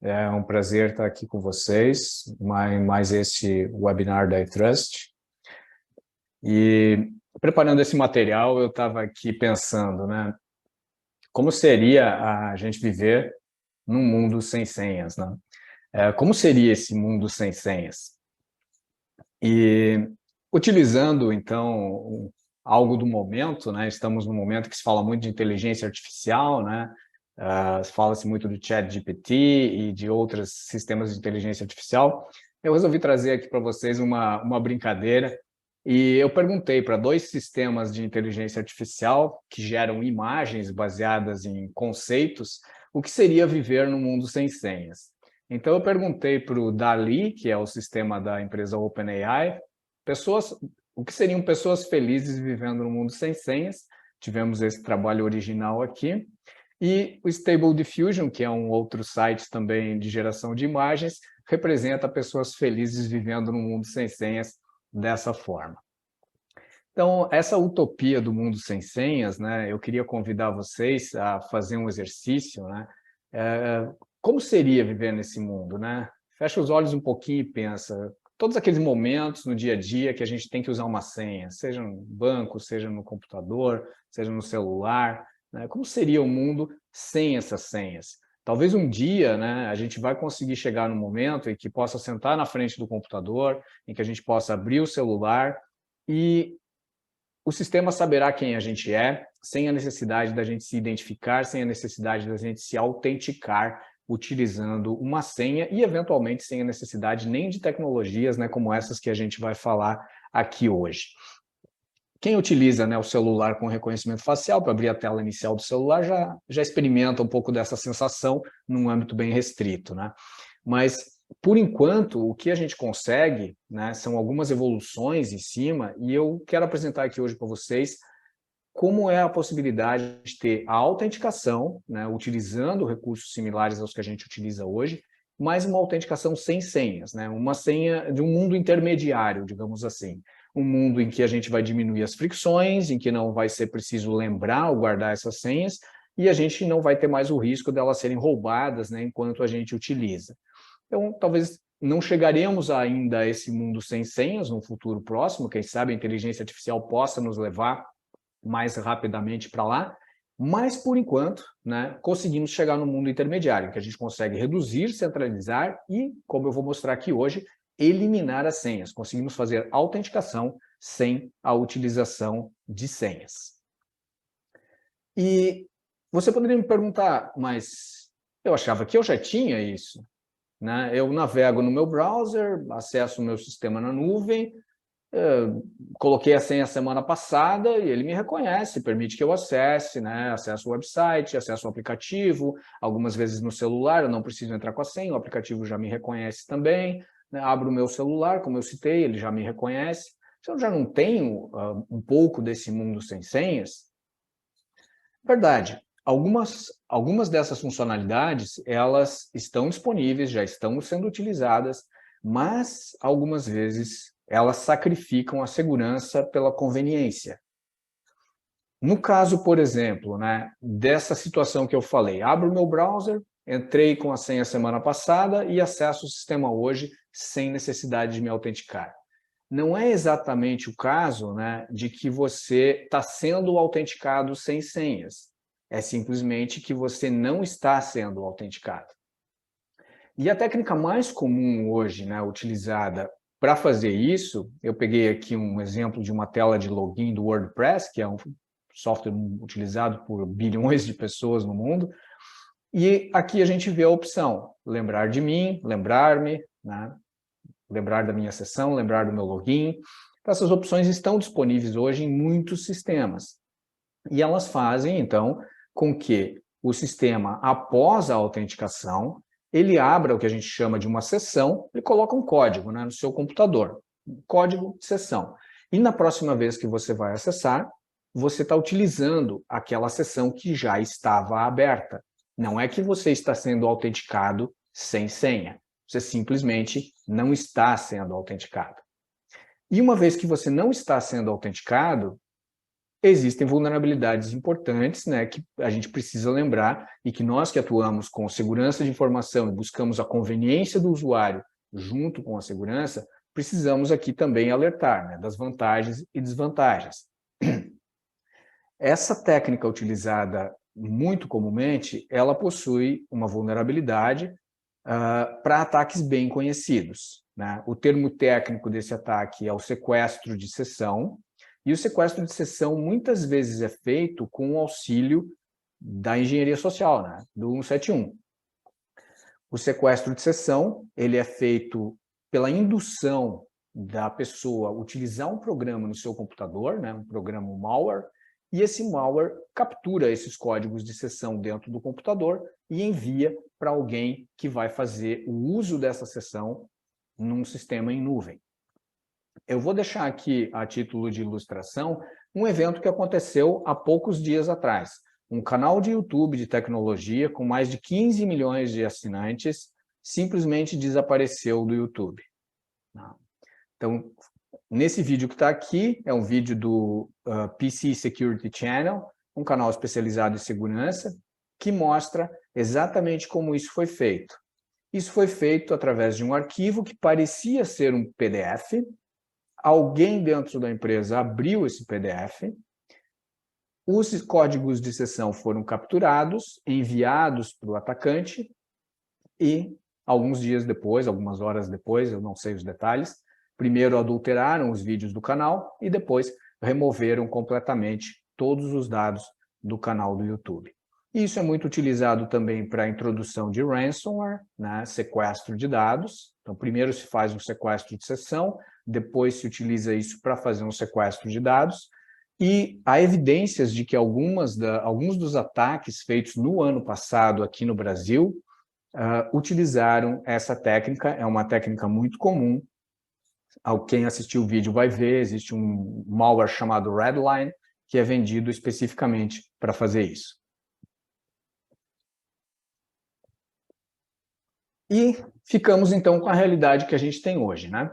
É um prazer estar aqui com vocês, mais este webinar da iTrust. E preparando esse material, eu estava aqui pensando, né? Como seria a gente viver num mundo sem senhas, né? Como seria esse mundo sem senhas? E utilizando, então, algo do momento, né? Estamos num momento que se fala muito de inteligência artificial, né? Fala-se muito do ChatGPT e de outros sistemas de inteligência artificial. Eu resolvi trazer aqui para vocês uma brincadeira e eu perguntei para dois sistemas de inteligência artificial que geram imagens baseadas em conceitos o que seria viver num mundo sem senhas. Então, eu perguntei para o DALL-E, que é o sistema da empresa OpenAI, o que seriam pessoas felizes vivendo num mundo sem senhas. Tivemos esse trabalho original aqui. E o Stable Diffusion, que é um outro site também de geração de imagens, representa pessoas felizes vivendo num mundo sem senhas dessa forma. Então, essa utopia do mundo sem senhas, né, eu queria convidar vocês a fazer um exercício, né? Como seria viver nesse mundo, né? Fecha os olhos um pouquinho e pensa, todos aqueles momentos no dia a dia que a gente tem que usar uma senha, seja no banco, seja no computador, seja no celular, né? Como seria o mundo sem essas senhas? Talvez um dia, né, a gente vai conseguir chegar no momento em que possa sentar na frente do computador, em que a gente possa abrir o celular e o sistema saberá quem a gente é, sem a necessidade da gente se identificar, sem a necessidade da gente se autenticar utilizando uma senha e, eventualmente, sem a necessidade nem de tecnologias, né, como essas que a gente vai falar aqui hoje. Quem utiliza, né, o celular com reconhecimento facial para abrir a tela inicial do celular já experimenta um pouco dessa sensação num âmbito bem restrito, né? Mas, por enquanto, o que a gente consegue, né, são algumas evoluções em cima, e eu quero apresentar aqui hoje para vocês como é a possibilidade de ter a autenticação, né, utilizando recursos similares aos que a gente utiliza hoje, mas uma autenticação sem senhas, né, uma senha de um mundo intermediário, digamos assim. Um mundo em que a gente vai diminuir as fricções, em que não vai ser preciso lembrar ou guardar essas senhas, e a gente não vai ter mais o risco delas serem roubadas, né, enquanto a gente utiliza. Então, talvez não chegaremos ainda a esse mundo sem senhas no futuro próximo, quem sabe a inteligência artificial possa nos levar mais rapidamente para lá, mas, por enquanto, né, conseguimos chegar no mundo intermediário, que a gente consegue reduzir, centralizar e, como eu vou mostrar aqui hoje, eliminar as senhas. Conseguimos fazer autenticação sem a utilização de senhas. E você poderia me perguntar, mas eu achava que eu já tinha isso, né? Eu navego no meu browser, acesso o meu sistema na nuvem, coloquei a senha semana passada e ele me reconhece, permite que eu acesse, né? Acesso o website, acesso o aplicativo, algumas vezes no celular, eu não preciso entrar com a senha, o aplicativo já me reconhece também, né? Abro o meu celular, como eu citei, ele já me reconhece. Se eu já não tenho um pouco desse mundo sem senhas, verdade, algumas dessas funcionalidades, elas estão disponíveis, já estão sendo utilizadas, mas algumas vezes elas sacrificam a segurança pela conveniência. No caso, por exemplo, né, dessa situação que eu falei, abro o meu browser, entrei com a senha semana passada e acesso o sistema hoje sem necessidade de me autenticar. Não é exatamente o caso, né, de que você está sendo autenticado sem senhas. É simplesmente que você não está sendo autenticado. E a técnica mais comum hoje, né, utilizada para fazer isso, eu peguei aqui um exemplo de uma tela de login do WordPress, que é um software utilizado por bilhões de pessoas no mundo, e aqui a gente vê a opção lembrar de mim, lembrar-me, né, lembrar da minha sessão, lembrar do meu login. Essas opções estão disponíveis hoje em muitos sistemas. E elas fazem, então, com que o sistema, após a autenticação, ele abra o que a gente chama de uma sessão, ele coloca um código, né, no seu computador, um código de sessão. E na próxima vez que você vai acessar, você está utilizando aquela sessão que já estava aberta. Não é que você está sendo autenticado sem senha. Você simplesmente não está sendo autenticado. E uma vez que você não está sendo autenticado, existem vulnerabilidades importantes, né, que a gente precisa lembrar e que nós que atuamos com segurança de informação e buscamos a conveniência do usuário junto com a segurança, precisamos aqui também alertar, né, das vantagens e desvantagens. Essa técnica utilizada muito comumente, ela possui uma vulnerabilidade para ataques bem conhecidos, né? O termo técnico desse ataque é o sequestro de sessão, e o sequestro de sessão muitas vezes é feito com o auxílio da engenharia social, né? Do 171. O sequestro de sessão, ele é feito pela indução da pessoa utilizar um programa no seu computador, né? Um programa malware, e esse malware captura esses códigos de sessão dentro do computador e envia para alguém que vai fazer o uso dessa sessão num sistema em nuvem. Eu vou deixar aqui, a título de ilustração, um evento que aconteceu há poucos dias atrás. Um canal de YouTube de tecnologia com mais de 15 milhões de assinantes simplesmente desapareceu do YouTube. Então, nesse vídeo que está aqui, é um vídeo do PC Security Channel, um canal especializado em segurança, que mostra exatamente como isso foi feito. Isso foi feito através de um arquivo que parecia ser um PDF. Alguém dentro da empresa abriu esse PDF, os códigos de sessão foram capturados, enviados para o atacante e, alguns dias depois, algumas horas depois, eu não sei os detalhes, primeiro adulteraram os vídeos do canal e depois removeram completamente todos os dados do canal do YouTube. Isso é muito utilizado também para a introdução de ransomware, né, sequestro de dados. Então, primeiro se faz um sequestro de sessão, depois se utiliza isso para fazer um sequestro de dados. E há evidências de que alguns dos ataques feitos no ano passado aqui no Brasil utilizaram essa técnica. É uma técnica muito comum. Quem assistiu o vídeo vai ver, existe um malware chamado Redline, que é vendido especificamente para fazer isso. E ficamos, então, com a realidade que a gente tem hoje, né?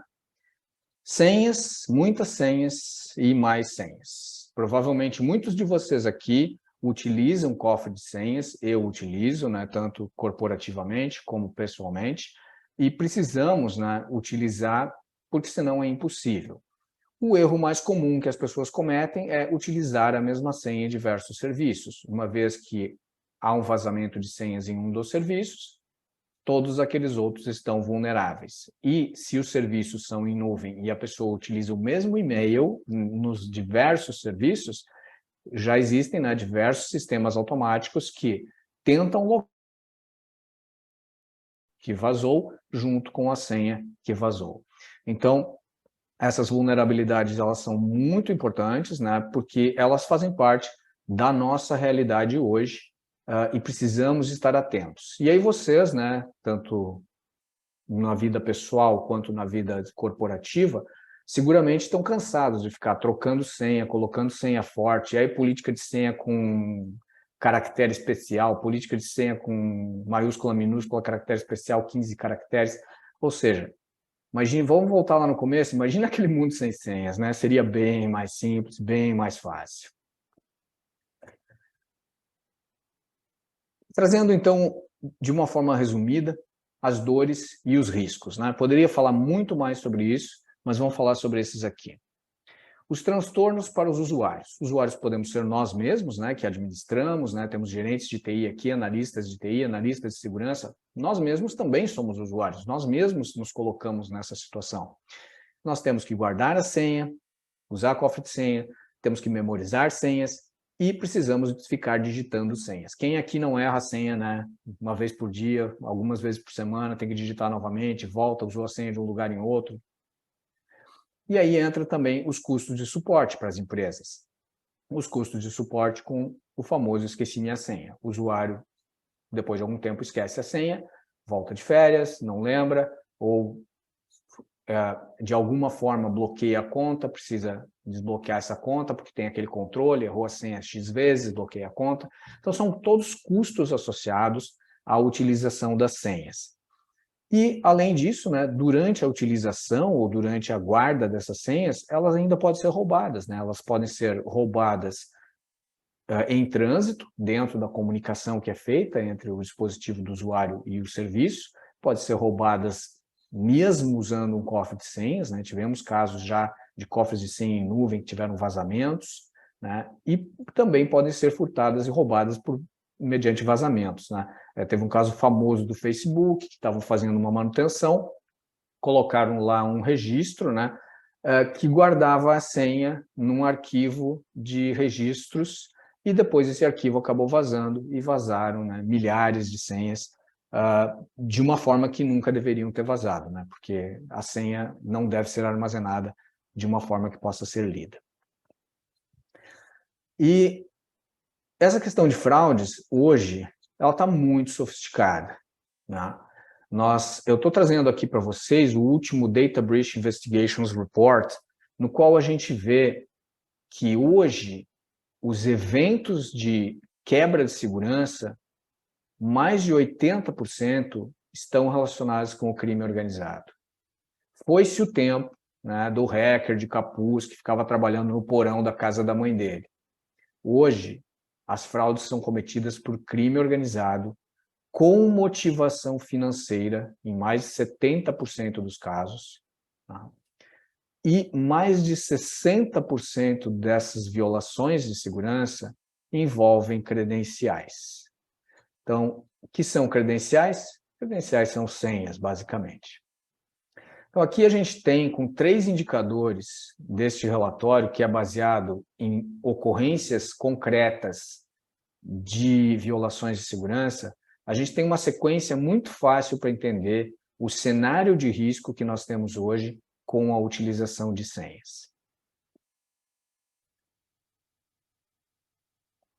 Senhas, muitas senhas e mais senhas. Provavelmente muitos de vocês aqui utilizam cofre de senhas, eu utilizo, né, tanto corporativamente como pessoalmente, e precisamos, né, utilizar, porque senão é impossível. O erro mais comum que as pessoas cometem é utilizar a mesma senha em diversos serviços, uma vez que há um vazamento de senhas em um dos serviços, todos aqueles outros estão vulneráveis. E se os serviços são em nuvem e a pessoa utiliza o mesmo e-mail nos diversos serviços, já existem, né, diversos sistemas automáticos que tentam que vazou junto com a senha que vazou. Então, essas vulnerabilidades elas são muito importantes, né, porque elas fazem parte da nossa realidade hoje, e precisamos estar atentos. E aí vocês, né, tanto na vida pessoal quanto na vida corporativa, seguramente estão cansados de ficar trocando senha, colocando senha forte, e aí política de senha com caractere especial, política de senha com maiúscula, minúscula, caractere especial, 15 caracteres, ou seja, imagine, vamos voltar lá no começo, imagina aquele mundo sem senhas, né? Seria bem mais simples, bem mais fácil. Trazendo, então, de uma forma resumida, as dores e os riscos, né? Poderia falar muito mais sobre isso, mas vamos falar sobre esses aqui. Os transtornos para os usuários. Usuários podemos ser nós mesmos, né, que administramos, né, temos gerentes de TI aqui, analistas de TI, analistas de segurança. Nós mesmos também somos usuários, nós mesmos nos colocamos nessa situação. Nós temos que guardar a senha, usar cofre de senha, temos que memorizar senhas, e precisamos ficar digitando senhas. Quem aqui não erra a senha, né? Uma vez por dia, algumas vezes por semana, tem que digitar novamente, volta, usou a senha de um lugar em outro. E aí entra também os custos de suporte para as empresas. Os custos de suporte com o famoso esqueci minha senha. O usuário, depois de algum tempo, esquece a senha, volta de férias, não lembra, ou de alguma forma bloqueia a conta, precisa desbloquear essa conta porque tem aquele controle, errou a senha X vezes, bloqueia a conta. Então, são todos custos associados à utilização das senhas. E, além disso, né, durante a utilização ou durante a guarda dessas senhas, elas ainda podem ser roubadas, né? Elas podem ser roubadas em trânsito, dentro da comunicação que é feita entre o dispositivo do usuário e o serviço, pode ser roubadas mesmo usando um cofre de senhas, né? Tivemos casos já de cofres de senha em nuvem que tiveram vazamentos, né? E também podem ser furtadas e roubadas mediante vazamentos, né? Teve um caso famoso do Facebook, que estavam fazendo uma manutenção, colocaram lá um registro, né, que guardava a senha num arquivo de registros, e depois esse arquivo acabou vazando, e vazaram, né, milhares de senhas, de uma forma que nunca deveriam ter vazado, né, porque a senha não deve ser armazenada de uma forma que possa ser lida. E essa questão de fraudes, hoje, ela está muito sofisticada, né? Eu estou trazendo aqui para vocês o último Data Breach Investigations Report, no qual a gente vê que hoje os eventos de quebra de segurança, mais de 80% estão relacionados com o crime organizado. Foi-se o tempo, né, do hacker de capuz que ficava trabalhando no porão da casa da mãe dele. Hoje, as fraudes são cometidas por crime organizado com motivação financeira, em mais de 70% dos casos, tá? E mais de 60% dessas violações de segurança envolvem credenciais. Então, o que são credenciais? Credenciais são senhas, basicamente. Então, aqui a gente tem com 3 indicadores deste relatório, que é baseado em ocorrências concretas de violações de segurança, a gente tem uma sequência muito fácil para entender o cenário de risco que nós temos hoje com a utilização de senhas.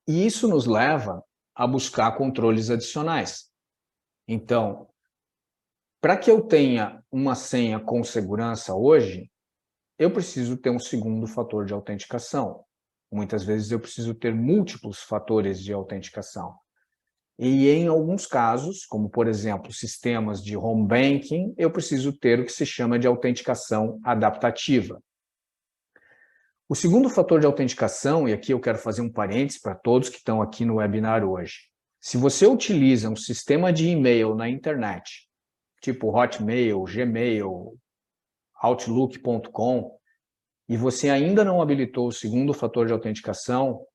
E isso nos leva a buscar controles adicionais. Então, para que eu tenha uma senha com segurança hoje, eu preciso ter um segundo fator de autenticação. Muitas vezes eu preciso ter múltiplos fatores de autenticação. E em alguns casos, como por exemplo, sistemas de home banking, eu preciso ter o que se chama de autenticação adaptativa. O segundo fator de autenticação, e aqui eu quero fazer um parênteses para todos que estão aqui no webinar hoje. Se você utiliza um sistema de e-mail na internet, tipo Hotmail, Gmail, Outlook.com, e você ainda não habilitou o segundo fator de autenticação,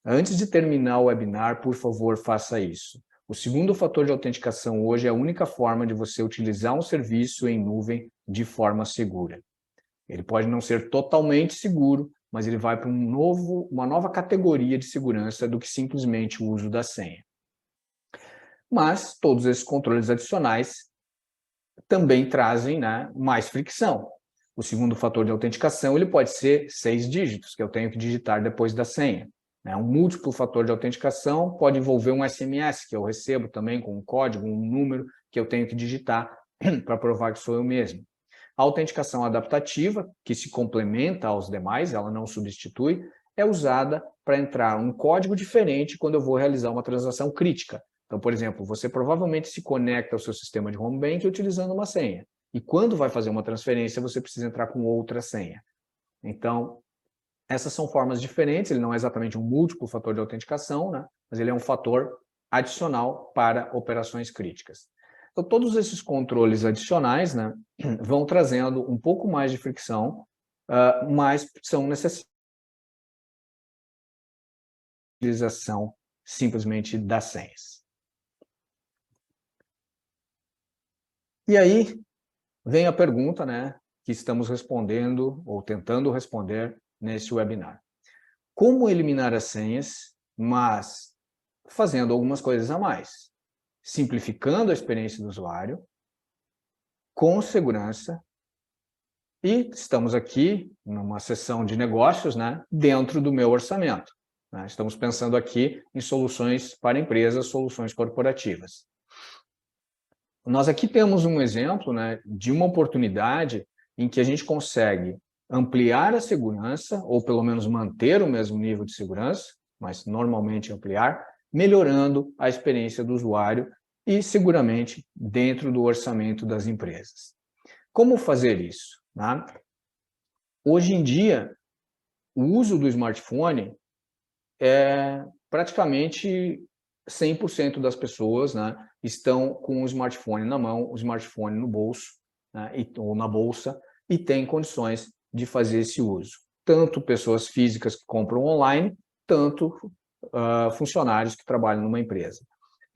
antes de terminar o webinar, por favor, faça isso. O segundo fator de autenticação hoje é a única forma de você utilizar um serviço em nuvem de forma segura. Ele pode não ser totalmente seguro, mas ele vai para uma nova categoria de segurança do que simplesmente o uso da senha. Mas todos esses controles adicionais também trazem, né, mais fricção. O segundo fator de autenticação ele pode ser 6 dígitos, que eu tenho que digitar depois da senha. Um múltiplo fator de autenticação pode envolver um SMS, que eu recebo também com um código, um número que eu tenho que digitar para provar que sou eu mesmo. A autenticação adaptativa, que se complementa aos demais, ela não substitui, é usada para entrar um código diferente quando eu vou realizar uma transação crítica. Então, por exemplo, você provavelmente se conecta ao seu sistema de home banking utilizando uma senha. E quando vai fazer uma transferência, você precisa entrar com outra senha. Então, essas são formas diferentes, ele não é exatamente um múltiplo fator de autenticação, né? Mas ele é um fator adicional para operações críticas. Então, todos esses controles adicionais, né, vão trazendo um pouco mais de fricção, mas são necessários para a utilização simplesmente das senhas. E aí vem a pergunta, né, que estamos respondendo ou tentando responder nesse webinar. Como eliminar as senhas, mas fazendo algumas coisas a mais? Simplificando a experiência do usuário, com segurança, e estamos aqui numa sessão de negócios, né, dentro do meu orçamento. Né? Estamos pensando aqui em soluções para empresas, soluções corporativas. Nós aqui temos um exemplo, né, de uma oportunidade em que a gente consegue ampliar a segurança, ou pelo menos manter o mesmo nível de segurança, mas normalmente ampliar, melhorando a experiência do usuário e, seguramente, dentro do orçamento das empresas. Como fazer isso, né? Hoje em dia, o uso do smartphone é praticamente 100% das pessoas, né, estão com o smartphone na mão, o smartphone no bolso, né, ou na bolsa, e têm condições de fazer esse uso. Tanto pessoas físicas que compram online, tanto funcionários que trabalham numa empresa.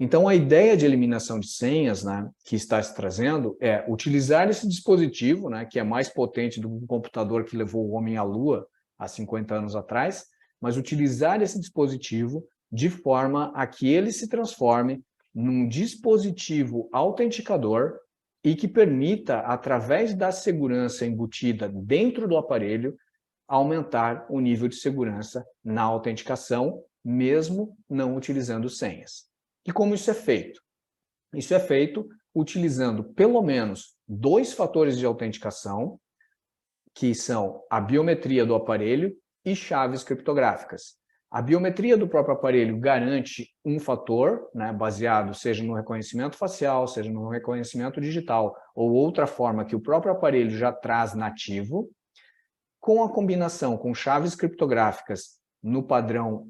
Então, a ideia de eliminação de senhas, né, que está se trazendo é utilizar esse dispositivo, né, que é mais potente do que um computador que levou o homem à Lua há 50 anos atrás, mas utilizar esse dispositivo de forma a que ele se transforme num dispositivo autenticador e que permita, através da segurança embutida dentro do aparelho, aumentar o nível de segurança na autenticação, mesmo não utilizando senhas. E como isso é feito? Isso é feito utilizando pelo menos 2 fatores de autenticação, que são a biometria do aparelho e chaves criptográficas. A biometria do próprio aparelho garante um fator, né, baseado seja no reconhecimento facial, seja no reconhecimento digital, ou outra forma que o próprio aparelho já traz nativo, com a combinação com chaves criptográficas no padrão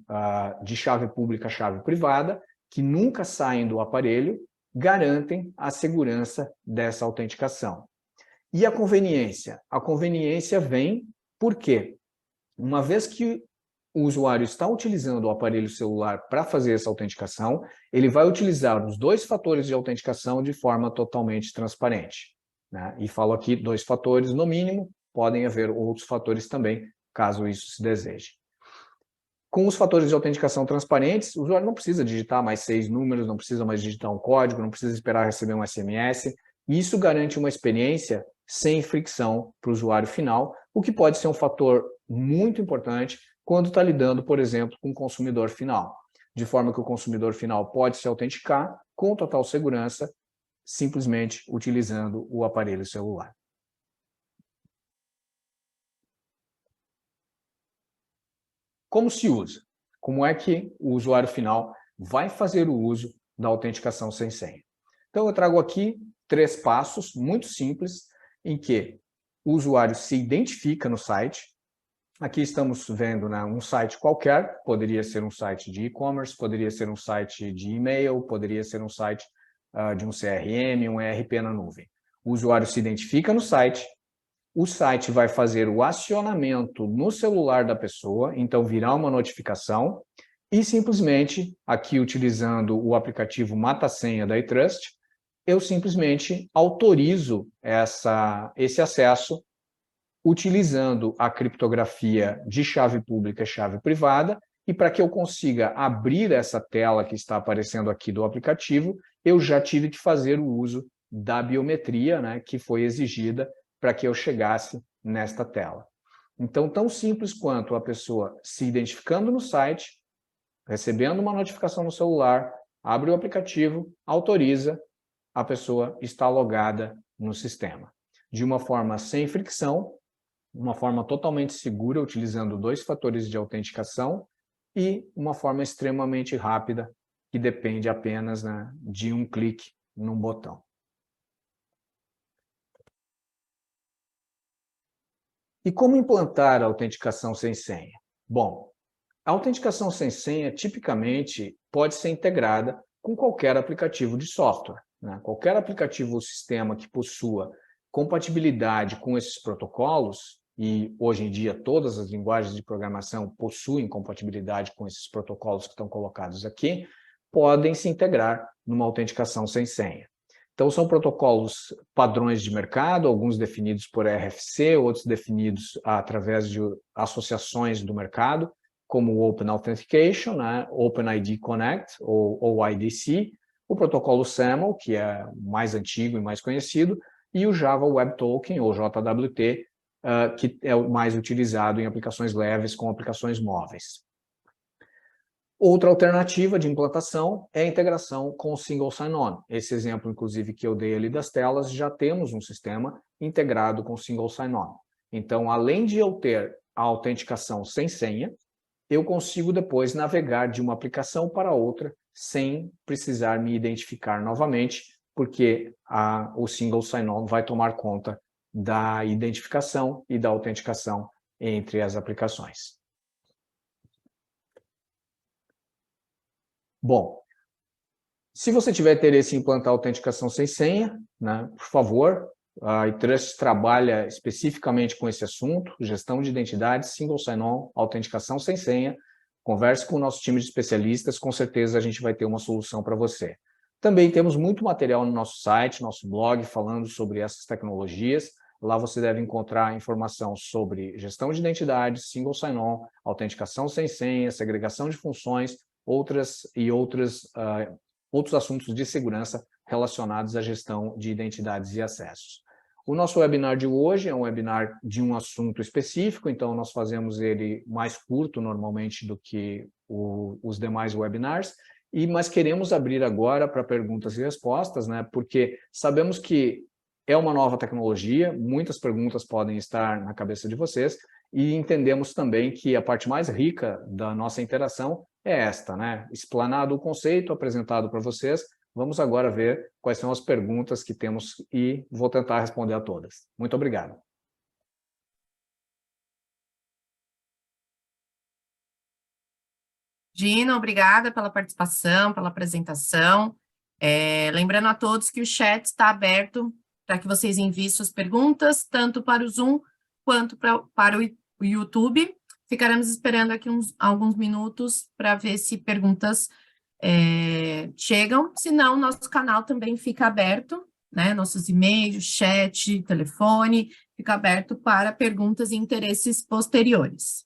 de chave pública, chave privada, que nunca saem do aparelho, garantem a segurança dessa autenticação. E a conveniência? A conveniência vem porque, uma vez que o usuário está utilizando o aparelho celular para fazer essa autenticação, ele vai utilizar os 2 fatores de autenticação de forma totalmente transparente, né? E falo aqui 2 fatores no mínimo, podem haver outros fatores também, caso isso se deseje. Com os fatores de autenticação transparentes, o usuário não precisa digitar mais 6 números, não precisa mais digitar um código, não precisa esperar receber um SMS. Isso garante uma experiência sem fricção para o usuário final, o que pode ser um fator muito importante quando está lidando, por exemplo, com o consumidor final. De forma que o consumidor final pode se autenticar com total segurança, simplesmente utilizando o aparelho celular. Como se usa? Como é que o usuário final vai fazer o uso da autenticação sem senha? Então, eu trago aqui 3 passos muito simples em que o usuário se identifica no site. Aqui estamos vendo, né, um site qualquer, poderia ser um site de e-commerce, poderia ser um site de e-mail, poderia ser um site de um CRM, um ERP na nuvem. O usuário se identifica no site, o site vai fazer o acionamento no celular da pessoa, então virá uma notificação, e simplesmente, aqui utilizando o aplicativo Mata-Senha da iTrust, eu simplesmente autorizo esse acesso utilizando a criptografia de chave pública e chave privada, e para que eu consiga abrir essa tela que está aparecendo aqui do aplicativo, eu já tive que fazer o uso da biometria, né, que foi exigida para que eu chegasse nesta tela. Então, tão simples quanto a pessoa se identificando no site, recebendo uma notificação no celular, abre o aplicativo, autoriza, a pessoa está logada no sistema. De uma forma sem fricção, uma forma totalmente segura, utilizando 2 fatores de autenticação e uma forma extremamente rápida, que depende apenas, né, de um clique num botão. E como implantar a autenticação sem senha? Bom, a autenticação sem senha, tipicamente, pode ser integrada com qualquer aplicativo de software, né? Qualquer aplicativo ou sistema que possua compatibilidade com esses protocolos, e hoje em dia todas as linguagens de programação possuem compatibilidade com esses protocolos que estão colocados aqui, podem se integrar numa autenticação sem senha. Então, são protocolos padrões de mercado, alguns definidos por RFC, outros definidos através de associações do mercado, como o Open Authentication, né? OpenID Connect, ou IDC, o protocolo SAML, que é mais antigo e mais conhecido, e o Java Web Token, ou JWT, que é o mais utilizado em aplicações leves com aplicações móveis. Outra alternativa de implantação é a integração com o Single Sign-On. Esse exemplo, inclusive, que eu dei ali das telas, já temos um sistema integrado com o Single Sign-On. Então, além de eu ter a autenticação sem senha, eu consigo depois navegar de uma aplicação para outra sem precisar me identificar novamente, porque o Single Sign-On vai tomar conta da identificação e da autenticação entre as aplicações. Bom, se você tiver interesse em implantar autenticação sem senha, né, por favor, a iTrust trabalha especificamente com esse assunto, gestão de identidades, Single Sign-On, autenticação sem senha. Converse com o nosso time de especialistas, com certeza a gente vai ter uma solução para você. Também temos muito material no nosso site, nosso blog, falando sobre essas tecnologias. Lá você deve encontrar informação sobre gestão de identidades, Single Sign-On, autenticação sem senha, segregação de funções, outros assuntos de segurança relacionados à gestão de identidades e acessos. O nosso webinar de hoje é um webinar de um assunto específico, então nós fazemos ele mais curto normalmente do que os demais webinars, mas queremos abrir agora para perguntas e respostas, né? Porque sabemos que é uma nova tecnologia, muitas perguntas podem estar na cabeça de vocês, e entendemos também que a parte mais rica da nossa interação é esta, né? Explanado o conceito, apresentado para vocês, vamos agora ver quais são as perguntas que temos e vou tentar responder a todas. Muito obrigado. Gino, obrigada pela participação, pela apresentação. Lembrando a todos que o chat está aberto para que vocês enviem suas perguntas, tanto para o Zoom quanto para o YouTube. Ficaremos esperando aqui alguns minutos para ver se perguntas chegam, senão nosso canal também fica aberto, né? Nossos e-mails, chat, telefone, fica aberto para perguntas e interesses posteriores.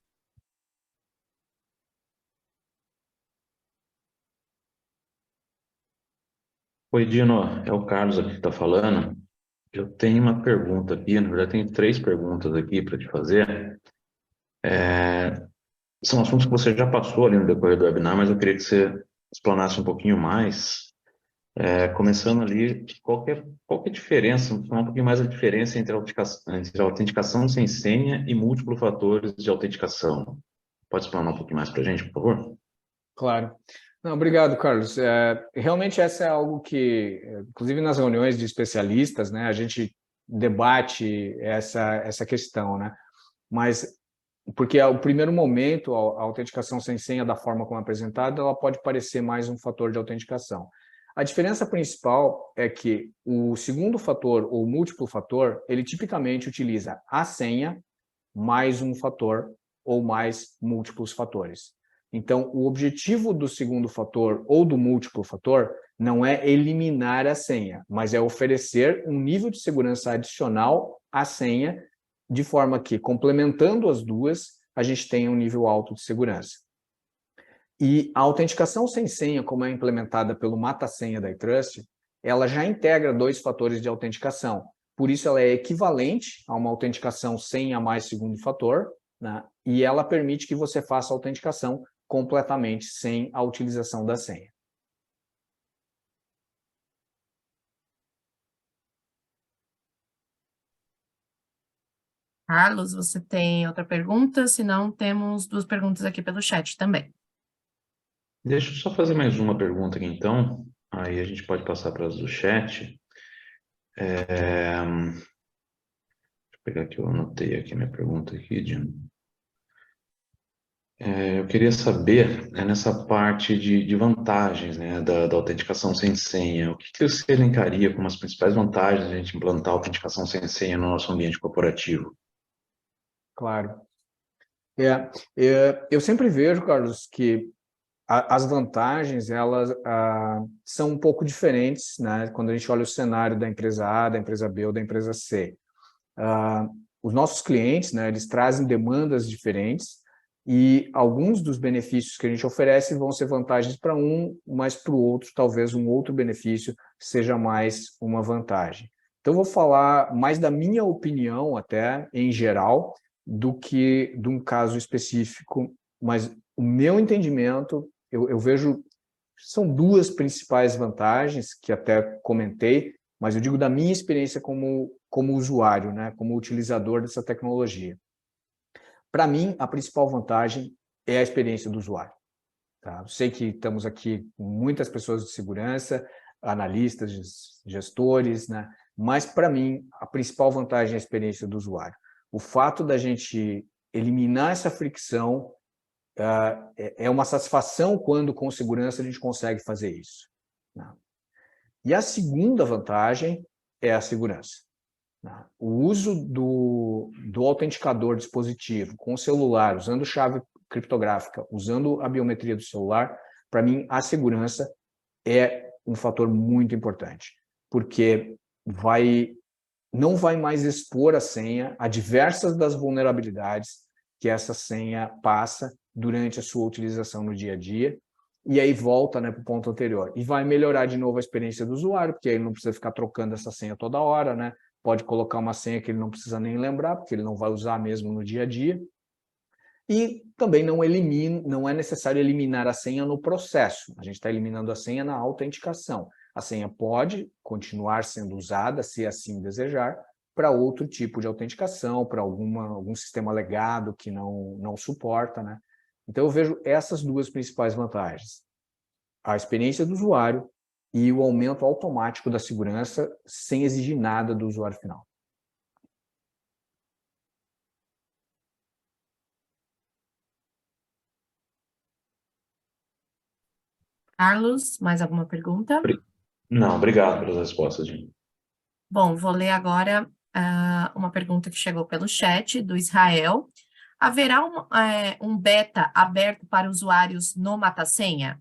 Oi, Dino, é o Carlos aqui que está falando. Eu tenho uma pergunta aqui, na verdade, tenho 3 perguntas aqui para te fazer. São assuntos que você já passou ali no decorrer do webinar, mas eu queria que você explanasse um pouquinho mais. Começando ali, qual que é a diferença, vamos falar um pouquinho mais da diferença entre a autenticação sem senha e múltiplos fatores de autenticação. Pode explanar um pouquinho mais para a gente, por favor? Claro. Não, obrigado, Carlos. Realmente essa é algo que, inclusive nas reuniões de especialistas, né, a gente debate essa questão, né? Mas porque ao primeiro momento a autenticação sem senha da forma como é apresentada, ela pode parecer mais um fator de autenticação. A diferença principal é que o segundo fator ou múltiplo fator, ele tipicamente utiliza a senha mais um fator ou mais múltiplos fatores. Então, o objetivo do segundo fator ou do múltiplo fator não é eliminar a senha, mas é oferecer um nível de segurança adicional à senha, de forma que, complementando as duas, a gente tenha um nível alto de segurança. E a autenticação sem senha, como é implementada pelo mata-senha da iTrust, ela já integra 2 fatores de autenticação. Por isso, ela é equivalente a uma autenticação senha mais segundo fator, né? E ela permite que você faça a autenticação completamente sem a utilização da senha. Carlos, você tem outra pergunta? Se não, temos 2 perguntas aqui pelo chat também. Deixa eu só fazer mais uma pergunta aqui, então. Aí a gente pode passar para as do chat. Deixa eu pegar aqui, eu anotei aqui a minha pergunta aqui, Dino. Eu queria saber, nessa parte de vantagens, né, da autenticação sem senha, o que você elencaria como as principais vantagens de a gente implantar a autenticação sem senha no nosso ambiente corporativo? Claro. Eu sempre vejo, Carlos, que as vantagens elas são um pouco diferentes, né, quando a gente olha o cenário da empresa A, da empresa B ou da empresa C. Os nossos clientes, né, eles trazem demandas diferentes e alguns dos benefícios que a gente oferece vão ser vantagens para um, mas para o outro, talvez um outro benefício seja mais uma vantagem. Então, eu vou falar mais da minha opinião, até, em geral, do que de um caso específico, mas o meu entendimento, eu vejo, são 2 principais vantagens, que até comentei, mas eu digo da minha experiência como usuário, né, como utilizador dessa tecnologia. Para mim, a principal vantagem é a experiência do usuário. tá? Eu sei que estamos aqui com muitas pessoas de segurança, analistas, gestores, né? Mas, para mim, a principal vantagem é a experiência do usuário. O fato da gente eliminar essa fricção é uma satisfação quando, com segurança, a gente consegue fazer isso, né? E a segunda vantagem é a segurança, né? O uso do autenticador dispositivo com o celular, usando chave criptográfica, usando a biometria do celular, para mim, a segurança é um fator muito importante, porque não vai mais expor a senha a diversas das vulnerabilidades que essa senha passa durante a sua utilização no dia a dia, e aí volta, né, para o ponto anterior. E vai melhorar de novo a experiência do usuário, porque aí ele não precisa ficar trocando essa senha toda hora, né? Pode colocar uma senha que ele não precisa nem lembrar, porque ele não vai usar mesmo no dia a dia. E também não é necessário eliminar a senha no processo. A gente está eliminando a senha na autenticação. A senha pode continuar sendo usada, se assim desejar, para outro tipo de autenticação, para algum sistema legado que não suporta, né? Então, eu vejo essas duas principais vantagens: a experiência do usuário e o aumento automático da segurança sem exigir nada do usuário final. Carlos, mais alguma pergunta? Não, obrigado pelas respostas, Jim. Bom, vou ler agora uma pergunta que chegou pelo chat, do Israel. Haverá um beta aberto para usuários no Mata-Senha?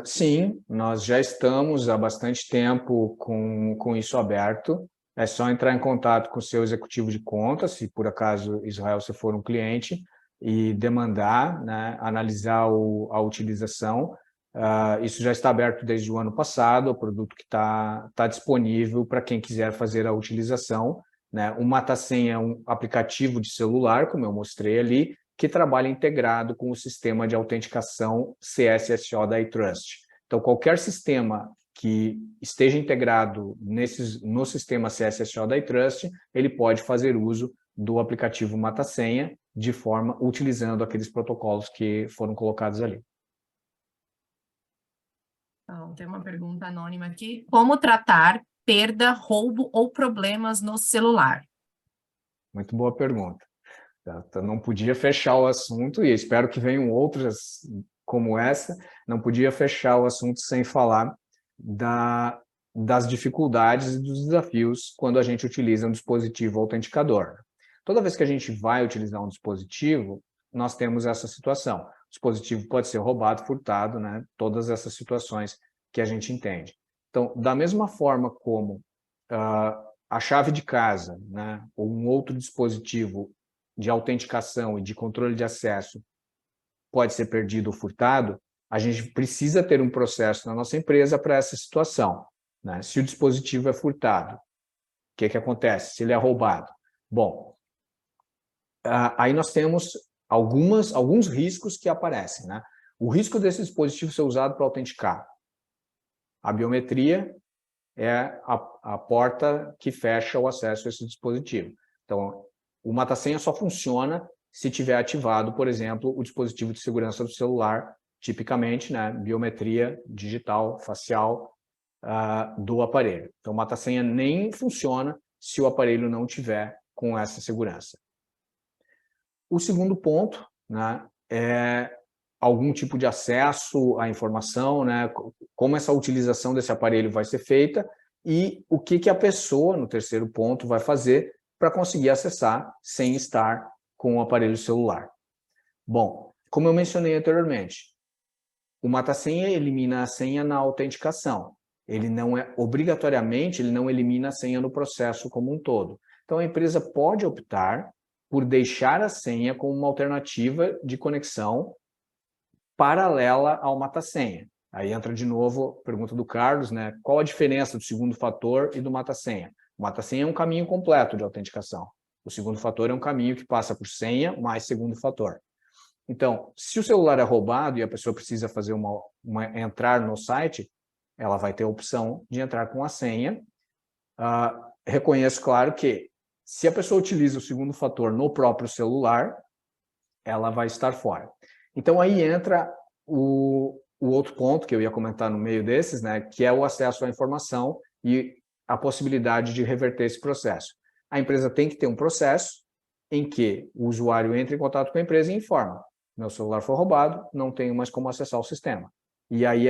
Sim, nós já estamos há bastante tempo com isso aberto. É só entrar em contato com o seu executivo de contas, se por acaso, Israel, você for um cliente, e demandar, né, analisar a utilização. Isso já está aberto desde o ano passado, o produto que está disponível para quem quiser fazer a utilização, né? O Mata-Senha é um aplicativo de celular, como eu mostrei ali, que trabalha integrado com o sistema de autenticação CSSO da iTrust. Então, qualquer sistema que esteja integrado no sistema CSSO da iTrust, ele pode fazer uso do aplicativo Mata-Senha utilizando aqueles protocolos que foram colocados ali. Então, tem uma pergunta anônima aqui. Como tratar perda, roubo ou problemas no celular? Muito boa pergunta. Não podia fechar o assunto, e espero que venham outras como essa, não podia fechar o assunto sem falar das dificuldades e dos desafios quando a gente utiliza um dispositivo autenticador. Toda vez que a gente vai utilizar um dispositivo, nós temos essa situação. O dispositivo pode ser roubado, furtado, né? Todas essas situações que a gente entende. Então, da mesma forma como a chave de casa, né, ou um outro dispositivo de autenticação e de controle de acesso pode ser perdido ou furtado, a gente precisa ter um processo na nossa empresa para essa situação, né? Se o dispositivo é furtado, o que acontece? Se ele é roubado? Bom, aí nós temos alguns riscos que aparecem, né? O risco desse dispositivo ser usado para autenticar. A biometria é a porta que fecha o acesso a esse dispositivo. Então, o Mata-Senha só funciona se tiver ativado, por exemplo, o dispositivo de segurança do celular, tipicamente, né, biometria digital, facial do aparelho. Então, o Mata-Senha nem funciona se o aparelho não tiver com essa segurança. O segundo ponto, né, é algum tipo de acesso à informação, né, como essa utilização desse aparelho vai ser feita e o que a pessoa, no terceiro ponto, vai fazer para conseguir acessar sem estar com o aparelho celular. Bom, como eu mencionei anteriormente, o Mata-Senha elimina a senha na autenticação. Ele não obrigatoriamente, ele não elimina a senha no processo como um todo. Então, a empresa pode optar por deixar a senha como uma alternativa de conexão paralela ao Mata-Senha. Aí entra de novo a pergunta do Carlos, né? Qual a diferença do segundo fator e do Mata-Senha? O Mata-Senha é um caminho completo de autenticação. O segundo fator é um caminho que passa por senha mais segundo fator. Então, se o celular é roubado e a pessoa precisa fazer entrar no site, ela vai ter a opção de entrar com a senha. Reconheço, claro, que se a pessoa utiliza o segundo fator no próprio celular, ela vai estar fora. Então, aí entra o outro ponto que eu ia comentar no meio desses, né, que é o acesso à informação e a possibilidade de reverter esse processo. A empresa tem que ter um processo em que o usuário entra em contato com a empresa e informa: meu celular foi roubado, não tenho mais como acessar o sistema. E aí,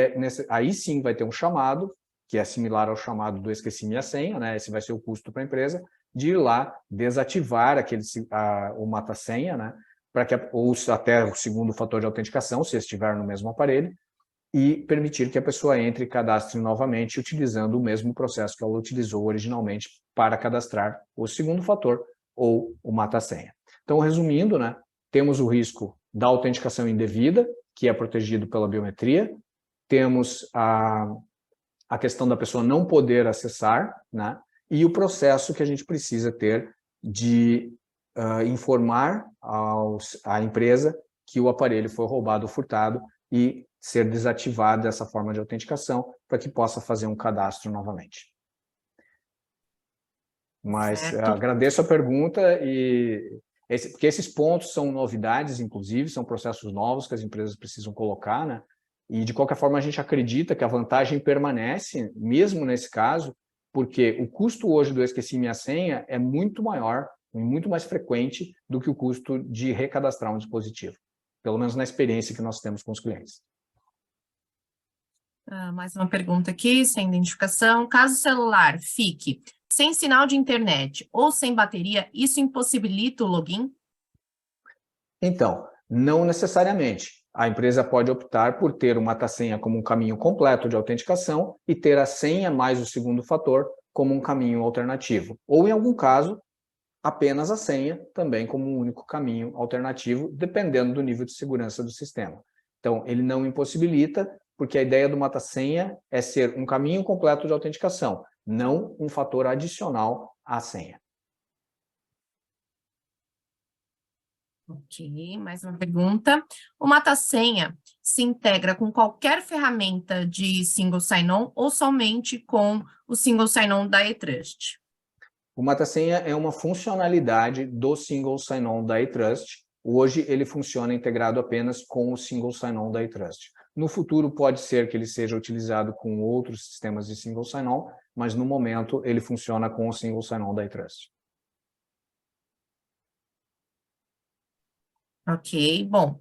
aí sim vai ter um chamado, que é similar ao chamado do esqueci minha senha, né? Esse vai ser o custo para a empresa, de ir lá desativar o mata-senha, né? Para que, ou até o segundo fator de autenticação, se estiver no mesmo aparelho, e permitir que a pessoa entre e cadastre novamente utilizando o mesmo processo que ela utilizou originalmente para cadastrar o segundo fator ou o mata-senha. Então, resumindo, né, temos o risco da autenticação indevida, que é protegido pela biometria, temos a questão da pessoa não poder acessar, né, e o processo que a gente precisa ter de informar à empresa que o aparelho foi roubado ou furtado e ser desativada essa forma de autenticação para que possa fazer um cadastro novamente. Mas agradeço a pergunta, porque esses pontos são novidades, inclusive, são processos novos que as empresas precisam colocar, né? E, de qualquer forma, a gente acredita que a vantagem permanece, mesmo nesse caso, porque o custo hoje do esqueci minha senha é muito maior e muito mais frequente do que o custo de recadastrar um dispositivo, pelo menos na experiência que nós temos com os clientes. Mais uma pergunta aqui, sem identificação. Caso o celular fique sem sinal de internet ou sem bateria, isso impossibilita o login? Então, não necessariamente. A empresa pode optar por ter o mata-senha como um caminho completo de autenticação e ter a senha mais o segundo fator como um caminho alternativo. Ou, em algum caso, apenas a senha também como um único caminho alternativo, dependendo do nível de segurança do sistema. Então, ele não impossibilita, porque a ideia do mata-senha é ser um caminho completo de autenticação, não um fator adicional à senha. Ok, mais uma pergunta. O mata-senha se integra com qualquer ferramenta de single sign-on ou somente com o single sign-on da eTrust? O mata-senha é uma funcionalidade do single sign-on da eTrust. Hoje ele funciona integrado apenas com o single sign-on da eTrust. No futuro pode ser que ele seja utilizado com outros sistemas de single sign-on, mas no momento ele funciona com o single sign-on da eTrust. Ok, bom,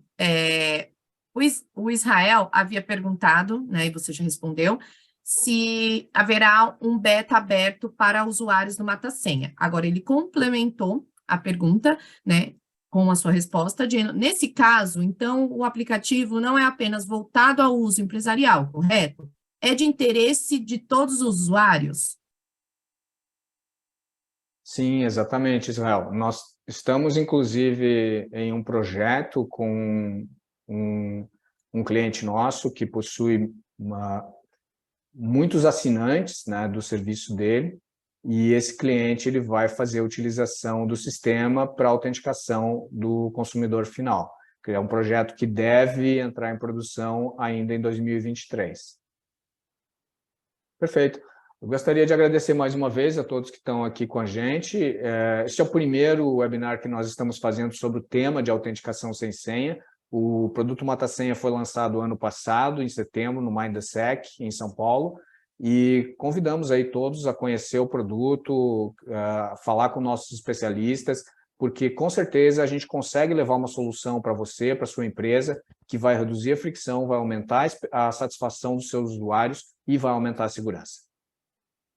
o Israel havia perguntado, né, e você já respondeu, se haverá um beta aberto para usuários do mata-senha. Agora, ele complementou a pergunta, né, com a sua resposta, dizendo, nesse caso, então, o aplicativo não é apenas voltado ao uso empresarial, correto? É de interesse de todos os usuários? Sim, exatamente, Israel. Nós estamos, inclusive, em um projeto com um cliente nosso que possui muitos assinantes, né, do serviço dele, e esse cliente ele vai fazer a utilização do sistema para autenticação do consumidor final, que é um projeto que deve entrar em produção ainda em 2023. Perfeito. Eu gostaria de agradecer mais uma vez a todos que estão aqui com a gente. Este é o primeiro webinar que nós estamos fazendo sobre o tema de autenticação sem senha. O produto Mata-Senha foi lançado ano passado, em setembro, no MindTheSec, em São Paulo, e convidamos aí todos a conhecer o produto, falar com nossos especialistas, porque com certeza a gente consegue levar uma solução para você, para a sua empresa, que vai reduzir a fricção, vai aumentar a satisfação dos seus usuários e vai aumentar a segurança.